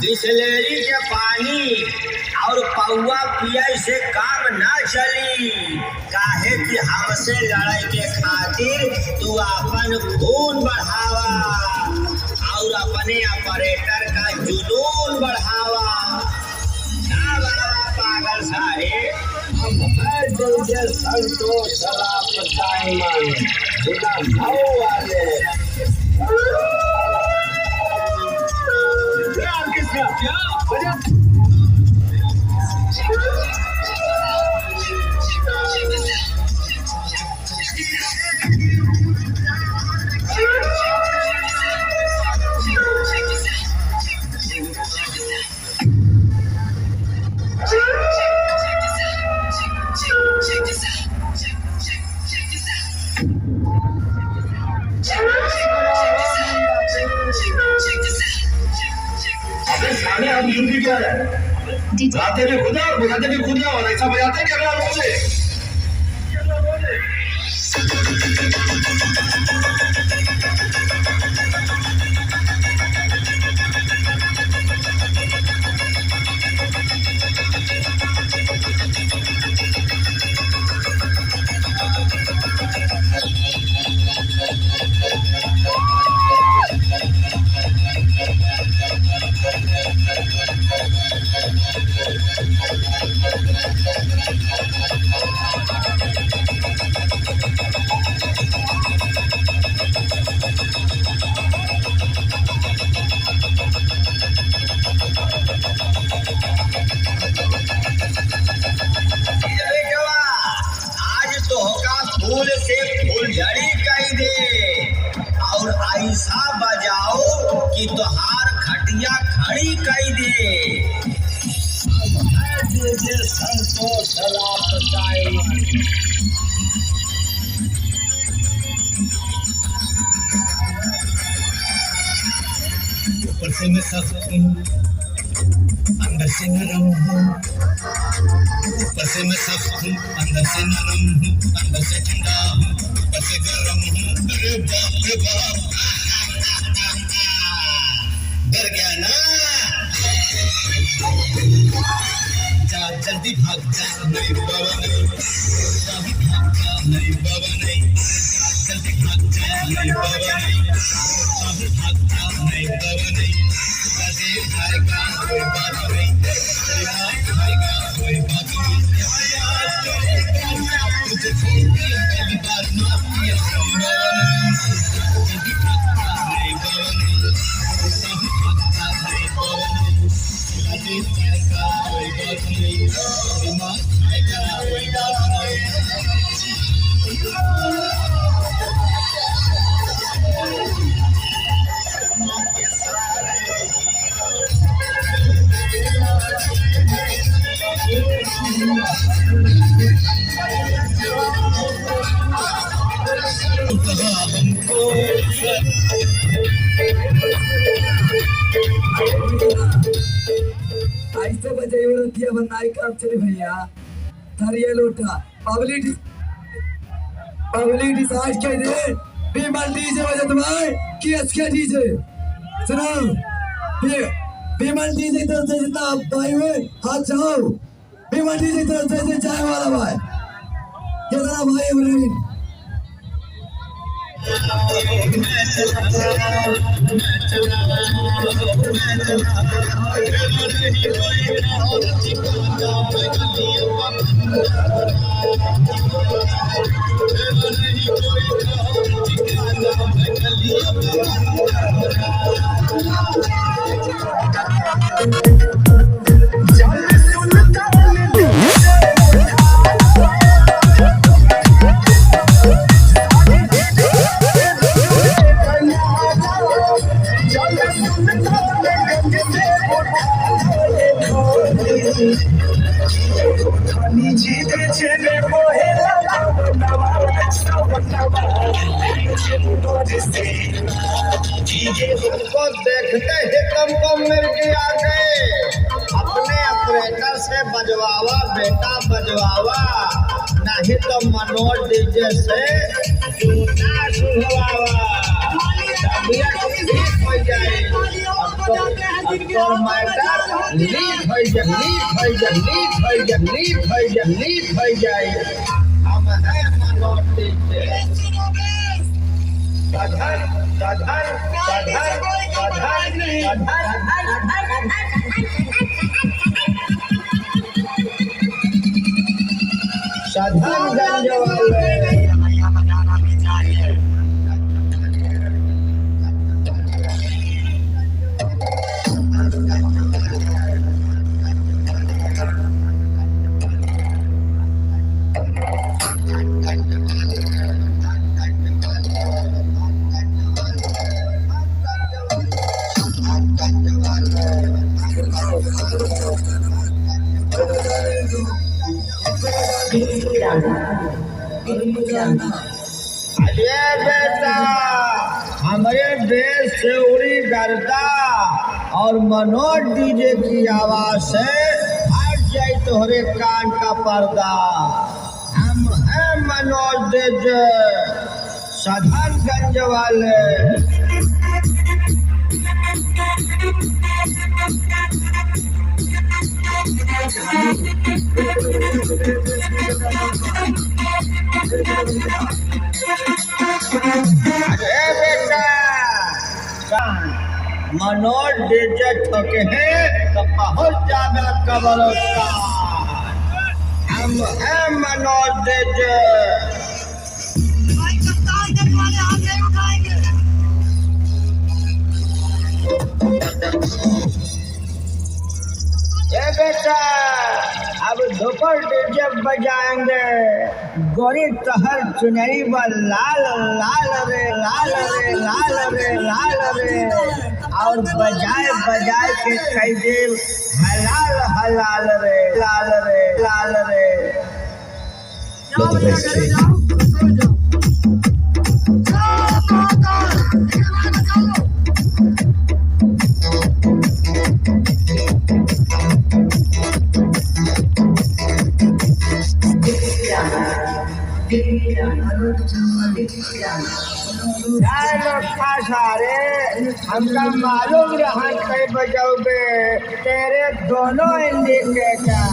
बिसलेरी के पानी और पौवा पिया से काम ना चली। काहे कि हमसे लड़ाई के खातिर तू अपन खून बढ़ावा और अपने ऑपरेटर का जुनून बढ़ावा। क्या बाबा पागल साहेब, संतोष वाले गाते भी खुदा और बजाते भी खुदा और ऐसा बजाते कि अगला लोग से फूल से फूलझड़ी कही दे और ऐसा बजाओ कि तुहार खटिया खड़ी कही दे। संतोष ऊपर से मैं सख्त हूँ, अंदर से नरम हूँ। ऊपर से मैं सख्त हूँ, अंदर से नरम हूँ, अंदर से ठंडा हूँ, ऊपर से गर्म हूँ। अरे बाप रे बाप, डर गया ना? जा जल्दी भाग जा, नहीं बाबा नहीं, जल्दी भाग जा, नहीं बाबा नहीं, जल्दी भाग जा, नहीं बाबा नहीं, जल्दी भाग जा, नहीं बाबा नहीं, जल्दी भागेगा कोई बात नहीं, भागेगा कोई बात नहीं, तुझे छोड़ के पहली बार माफ किया नहीं बाबा नहीं, जल्दी भाग जा, नहीं बाबा नहीं, जल्दी भाग जा, नहीं बाबा नहीं, जल्दी भागेगा कोई बात नहीं, माफ खाएगा कोई बात नहीं। ऐसे बजे औरतिया बनाई काम चले भैया। थरिया लोटा पब्लिक डिसाइड कर दे। बीमल डीजे बजत भाई कि एसके डीजे सुनो। बीमल डीजे तरफ से जितना भाई हुए हाथ चाहो। बीमल डीजे तरफ से चाय वाला भाई कितना भाई इब्राहिम तुमको देखते ही तुमको मिल गया गए। अपने ऑपरेटर से बजवावा बेटा बजवावा, नहीं तो मनोज डीजे से जूता सुधवावा। तबीयत ठीक हो जाए। तोर मैटर लीक हो जाए हम है मनोज डीजे साधनगंज वाले अरे बेटा हमारे देश से उड़ी गर्दा और मनोज डीजे की आवाज से हट जाए तोहरे कान का पर्दा। हम हैं मनोज डीजे साधनगंज वाले। अरे बेटा मनोज डीजे ठोके हैं तो पहुंच जाना कब्रिस्तान। हम हैं मनोज डीजे। ये बेटा अब दोपहर डीजे बजाएंगे गोरी तहर चुनरी पर लाल लाल रे लाल रे लाल रे लाल रे और बजाए बजाए के कई देव हलाल हलाल रे लाल रे लाल रे। Let the bass kick. हमका मालूम रहा कई बजाओगे तेरे दोनों इंडिकेटर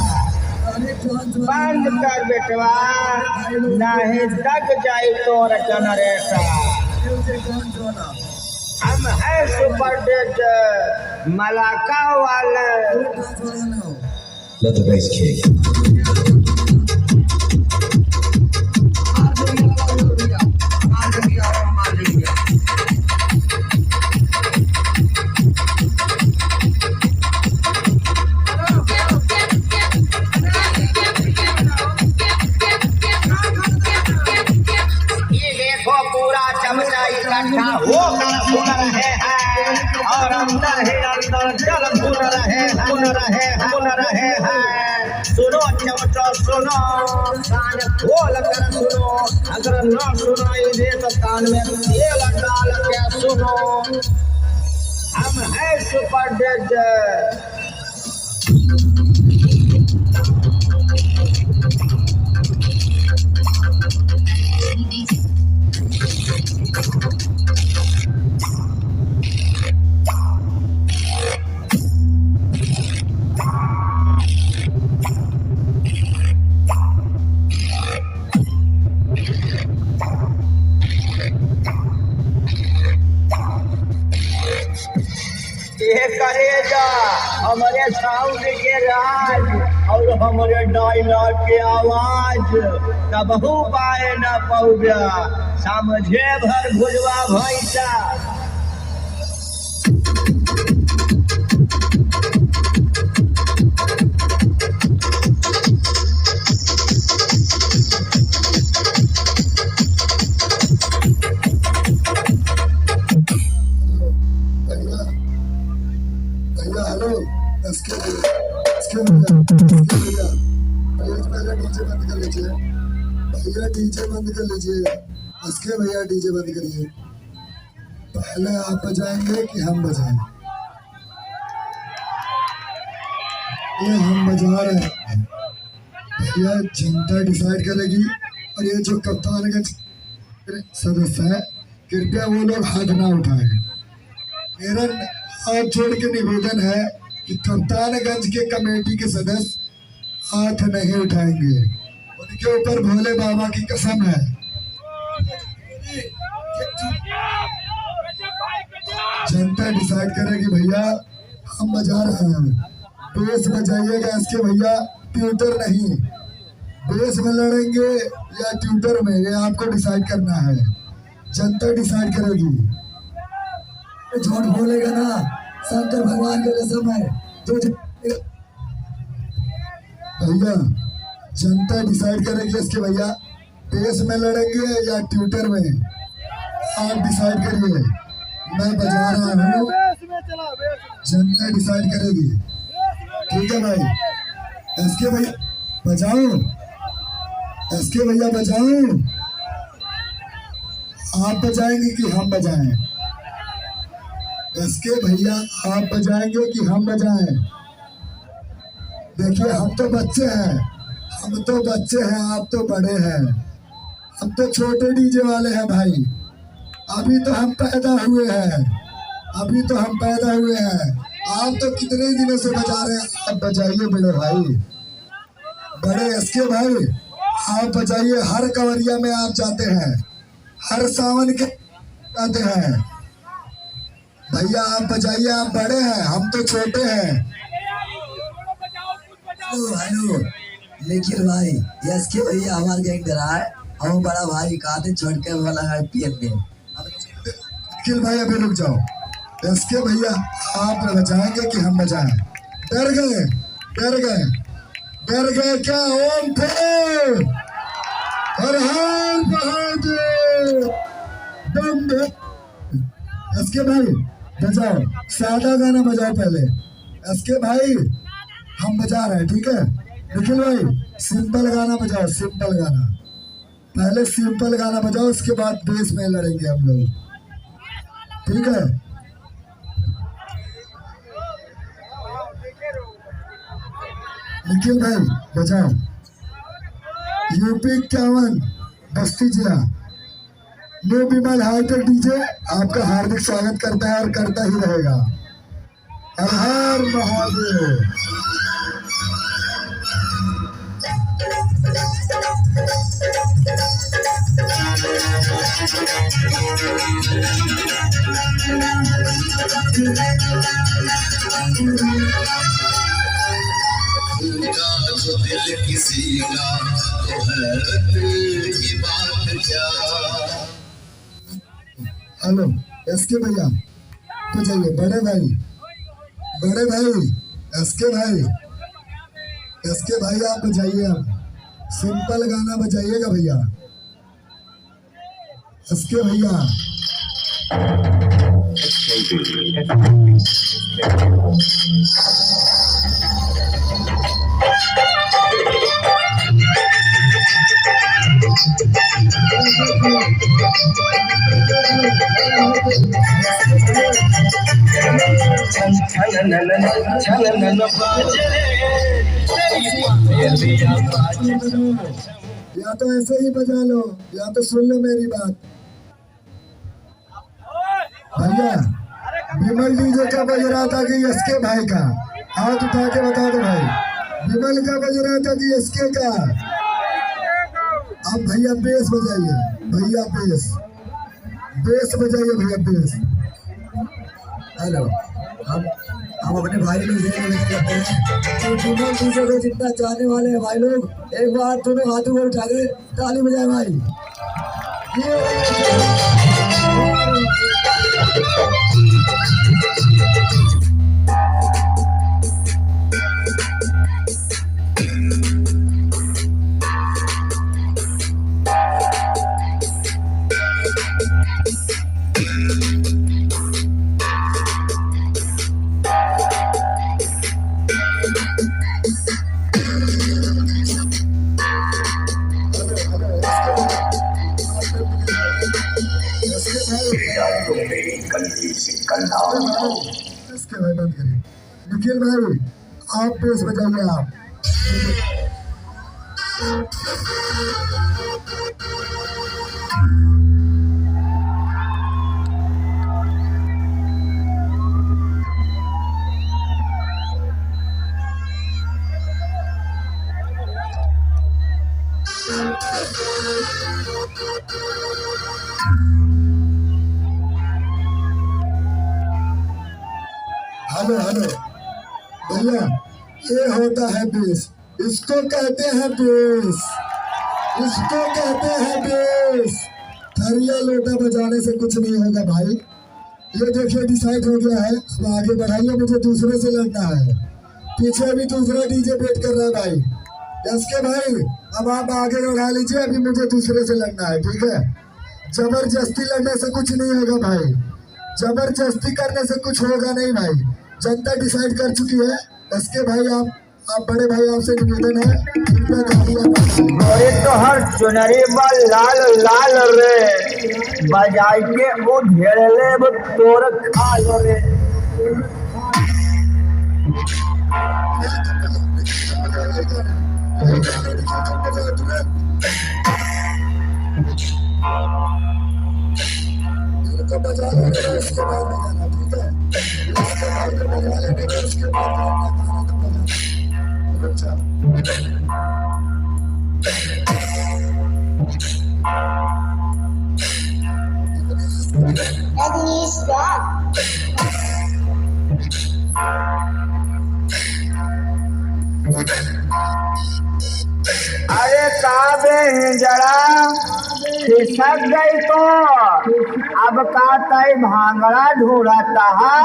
बंद कर बेटवा नहीं दग जाए तोर जनरेटर। हम है सुपर डीजे मलाका वाले। Let the bass kick. इकट्ठा होकर सुन रहे हैं और अंदर ही अंदर जल सुन रहे हैं। सुनो चमचो सुनो कान खोल कर सुनो अगर न सुनाई दे तो कान में तेल डाल के सुनो। हम है सुपर डीजे। करेगा हमारे साउंड के राज और हमारे डायलॉग के आवाज कबहू पाए न पौगा समझे भर भुजवा भैसा। डीजे बंद कर लीजिए। उसके भैया डीजे बंद करिए। पहले आप बजाएंगे कि हम बजाएंगे? ये हम बजा रहे हैं भैया, जनता डिसाइड करेगी। और ये जो कप्तानगंज सदस्य है कृपया वो लोग हाथ ना उठाए। मेरा हाथ जोड़ के निवेदन है कि कप्तानगंज के कमेटी के सदस्य हाथ नहीं उठाएंगे। उनके ऊपर भोले बाबा की कसम है। जनता डिसाइड करेगी भैया, हम बजा रहे हैं, बेस बजाइएगा इसके भैया, ट्यूटर नहीं। बेस में लड़ेंगे या ट्यूटर में, ये आपको डिसाइड करना है, जनता डिसाइड करेगी। झूठ बोलेगा ना, शंकर भगवान की कसम है। भैया जनता डिसाइड करेगी इसके भैया, बेस में लड़ेंगे या ट्यूटर में, आप डिसाइड करिए। मैं बजा रहा हूँ, जनता डिसाइड करेगी। ठीक है भाई, इसके भैया बजाओ, इसके भैया बजाओ। आप बजाएंगे कि हम बजाएं? इसके भैया आप बजाएंगे कि हम बजाएं? देखिए हम तो बच्चे हैं, हम तो बच्चे हैं, आप तो बड़े हैं, हम तो छोटे डीजे वाले हैं भाई। अभी तो हम पैदा हुए हैं, अभी तो हम पैदा हुए हैं। आप तो कितने दिनों से बजा रहे हैं, आप बजाइए बड़े भाई, बड़े इसके भाई आप बजाइए। हर कवरिया में आप जाते हैं, हर सावन के जाते हैं भैया, आप बजाइए, आप बड़े हैं, हम तो छोटे हैं। हेलो निखिल भाई, यस के भैया हमारे गैंग में रहा है, हम बड़ा भाई काते छोड़ के वाला है पीएम में। निखिल भाई अभी रुक जाओ, इसके भैया आप बजाएंगे कि हम बजाएं? डर गए, डर गए, डर गए क्या? ओम थे हर हर बहादुर बम बम। इसके भाई बजाओ, सादा गाना बजाओ पहले। इसके भाई हम बजा रहे हैं, ठीक है? निखिल भाई सिंपल गाना बजाओ, सिंपल गाना, पहले सिंपल गाना बजाओ, उसके बाद बेस में लड़ेंगे हम लोग, ठीक है? निखिल भाई बजाओ। यूपी 51 बस्ती जिला न्यू विमल हाईटेक डीजे आपका हार्दिक स्वागत करता है और करता ही रहेगा। हर हर महादेव। जो दिल किसी का तो हैरत की बात क्या। हेलो एसके भैया बजाइए, बड़े भाई, बड़े भाई, एसके भाई, एसके भाई आप बजाइए, आप सिंपल गाना बजाइएगा भैया, एसके भैया। या तो ऐसे ही बजा लो या तो सुन लो मेरी बात भैया। विमल डीजे का बज रहा था कि एसके भाई का? हाथ उठा के बता दो भाई, विमल का बज रहा था कि एसके का? अब भैया बेस बजाइए, भैया बेस, बेस बजाइए भैया, बेस। हेलो हम अपने भाई लोग करते हैं, तो विमल डीजे को जितना चाहने वाले हैं भाई लोग, एक बार दोनों हाथों को उठा के ताली बजाए भाई। इसके भाई बंद करिए। निखिल भाई आप बेस बजाइए, आप हेलो हेलो भैया, ये होता है बेस, इसको कहते हैं बेस, इसको कहते हैं बेस। थरिया लोटा बजाने से कुछ नहीं होगा भाई। ये देखिए डिसाइड हो गया है, अब आगे बढ़ाइए, मुझे दूसरे से लड़ना है। पीछे भी दूसरा डीजे वेट कर रहा है भाई। एसके भाई अब आप आगे बढ़ा लीजिए, अभी मुझे दूसरे से लड़ना है, ठीक है। जबरदस्ती लड़ने से कुछ नहीं होगा भाई, जबरदस्ती करने से कुछ होगा नहीं भाई। जनता डिसाइड कर चुकी है। एसके भाई आप बड़े भाई, आपसे निवेदन है, कृपया तालियां अरे तो हर चुनरी बल लाल लाल रे, बजाई के वो घेरले वो तोर खाल रे। इनको बजा लेंगे, उसके बाद बजाना, ठीक है। इसके बाद बजा लेंगे, उसके बाद रुक जा। अरे काबे जरा खिसक गई तो अब का तय भांगड़ा ढूंढता है।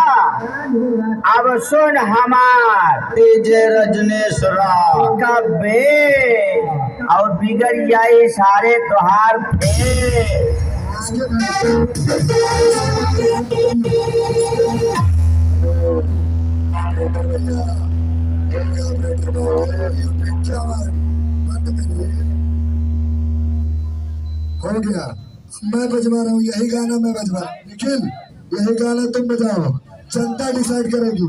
अब सुन हमार डीजे रजनीश राव का बे और बिगड़ जाए सारे त्योहार पे। हो गया, मैं बजवा रहा हूँ, यही गाना मैं बजवा। निखिल यही गाना तुम बजाओ, जनता डिसाइड करेगी।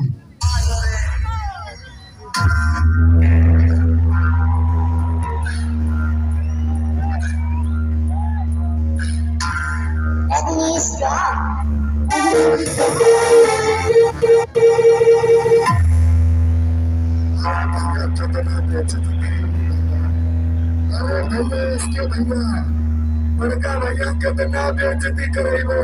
अरे भैया, इसके भैया, बड़का भैया कितना बेइज्जती करे हो।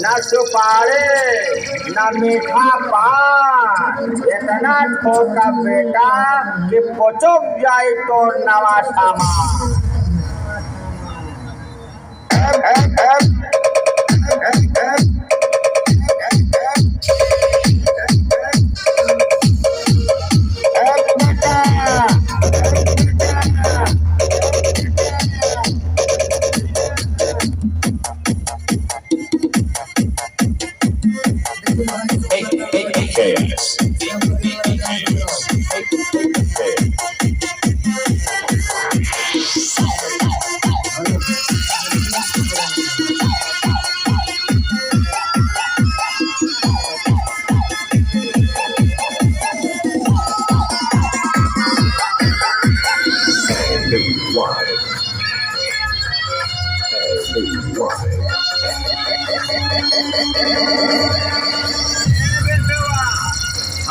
न सुपारी न मीठा पान, इतना छोटा बेटा कि पचक जाए तो नवा सामान।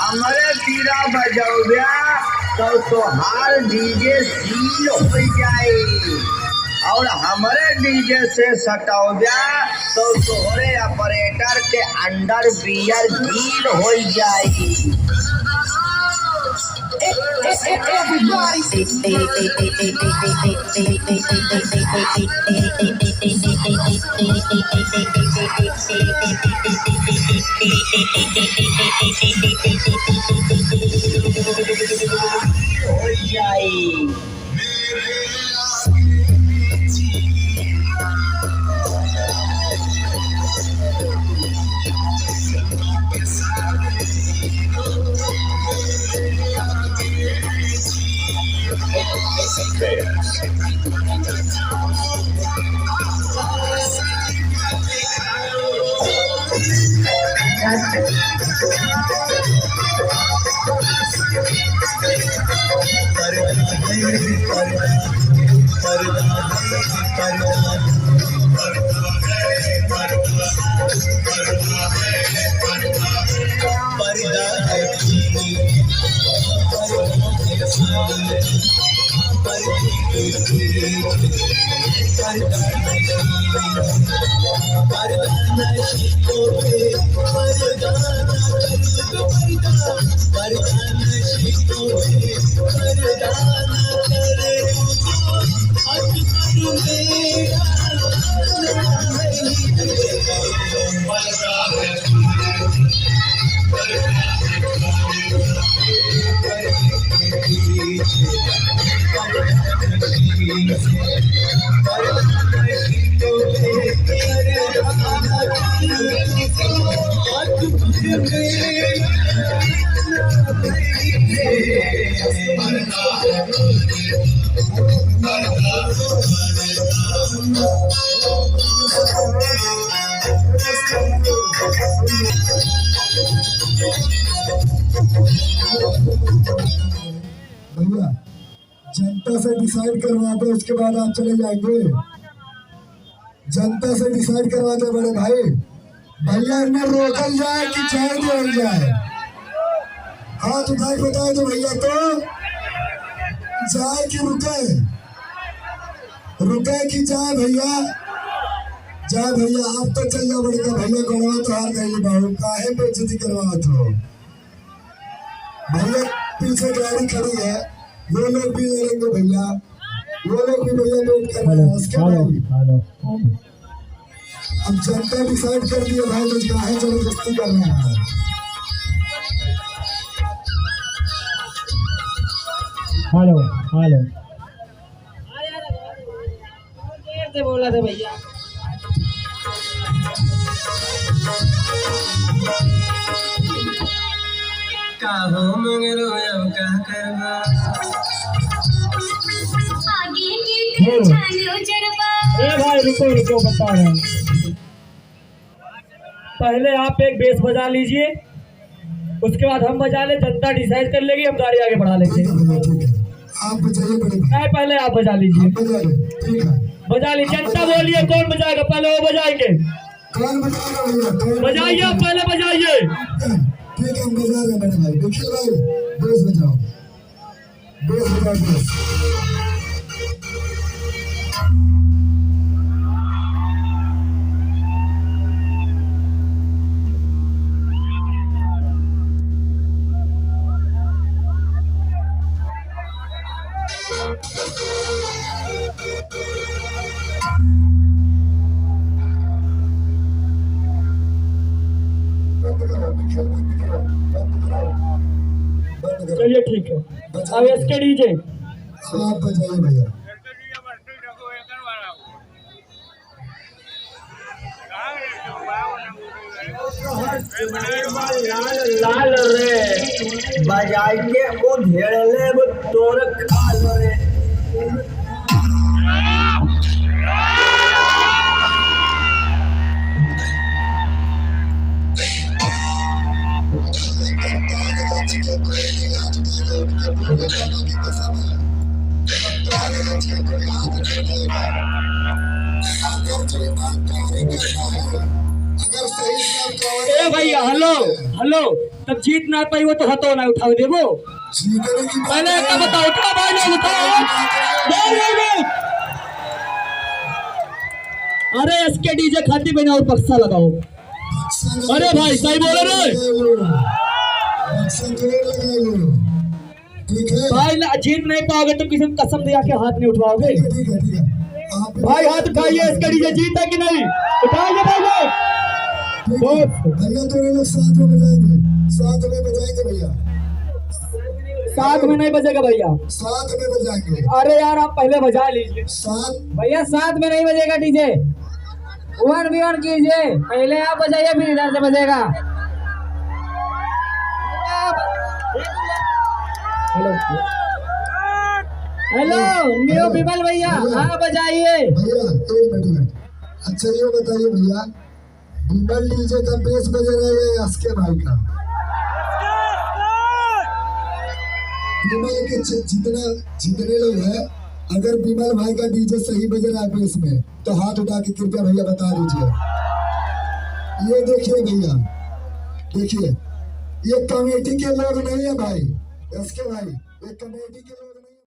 हमारे तीरा बजौबिया तो तोहार डीजे सील हो जाए, और हमारे डीजे से सटौबिया तो तोहरे ऑपरेटर के अंडर बियर गील हो जाए। हो जाए। मर्दाना शीतों पे मर्दाना करूँ मर्दाना शीतों पे मर्दाना करे अकबर मेरा मरता है भैया जनता से डिसाइड करवा दो, उसके बाद आप चले जाएंगे। जनता से डिसाइड करवा दो बड़े भाई। भैया इन्हें रोकल जाए कि चाय दिया जाए? हाथ उठाए बताए तो भैया तो जाए कि रुके? रुके कि जाए भैया? जाए भैया। आप तो चल जाओ बड़का भैया, गड़वा तो हार गई बाबू, काहे बेइज्जती करवा तो भैया। पीछे गाड़ी खड़ी है, वो लोग भी लड़ेंगे भैया, वो लोग भी भैया वेट कर रहे हैं उसके बाद। अब जनता डिसाइड कर दिया भाई, तो काहे जबरदस्ती कर रहे हैं? हेलो हेलो देर से बोला था भैया। काहो मगरो अब का करबा आगे के जानो जरबा। ए भाई रुको रुको, बता रहे हैं। पहले आप एक बेस बजा लीजिए, उसके बाद हम बजा ले, जनता डिसाइड कर लेगी, हम गाड़ी आगे बढ़ा लेंगे। ठीक है, आप बजाइए बड़े भाई। नहीं, पहले आप बजा लीजिए। बजा ले, ठीक है। बजा लीजिए, जनता बोलिए कौन बजाएगा, पहले वो बजाएंगे। कौन बजाएगा भैया? कौन बजाइए, आप पहले बजाइए। ठीक है, हम बजा रहे हैं बड़े भाई। निखिल भाई बेस बजाओ, बेस बजाओ, बेस। चलिए ठीक है, अब इसके डीजे आप बजाइए भैया। लाल रे बजाई के वो घेरले वो तोर खाल रे। ए भैया हेलो हेलो, तब जीत ना पाई वो तो हतो ना उठाओ देवो। जीतने की बात पहले है। का बताओ, उठा भाई लोग उठाओ। अरे इसके डीजे खाती बना और बक्सा लगाओ। अरे भाई सही बोल रहे ठीक है भाई, ना जीत नहीं पाओगे तो किसी कसम दिया के हाथ नहीं उठवाओगे। ठीक है ठीक है। आप भाई हाथ उठाइए, इसका डीजे जीता कि नहीं, उठाइए भाई लोग। भैया तो लोग साथ में बजाएंगे, साथ में बजाएंगे भैया, साथ में नहीं बजेगा भैया, साथ में बजाएंगे। अरे यार आप पहले बजा लीजिए। साथ भैया साथ में नहीं बजेगा डीजे, 1v1 कीजिए, पहले आप बजाइए फिर इधर से बजेगा। हेलो हेलो न्यू विमल भैया, हाँ बजाइए। भैया एक मिनट। अच्छा ये बताइए भैया, विमल डीजे का बेस बज रहा है या एसके भाई का? विमल के जितने लोग हैं, अगर विमल भाई का डीजे सही बज रहा है बेस में तो हाथ उठा के कृपया भैया बता दीजिए। ये देखिए भैया, देखिए ये कमेटी के लोग नहीं है भाई, एसके भाई, ये कमेटी के लोग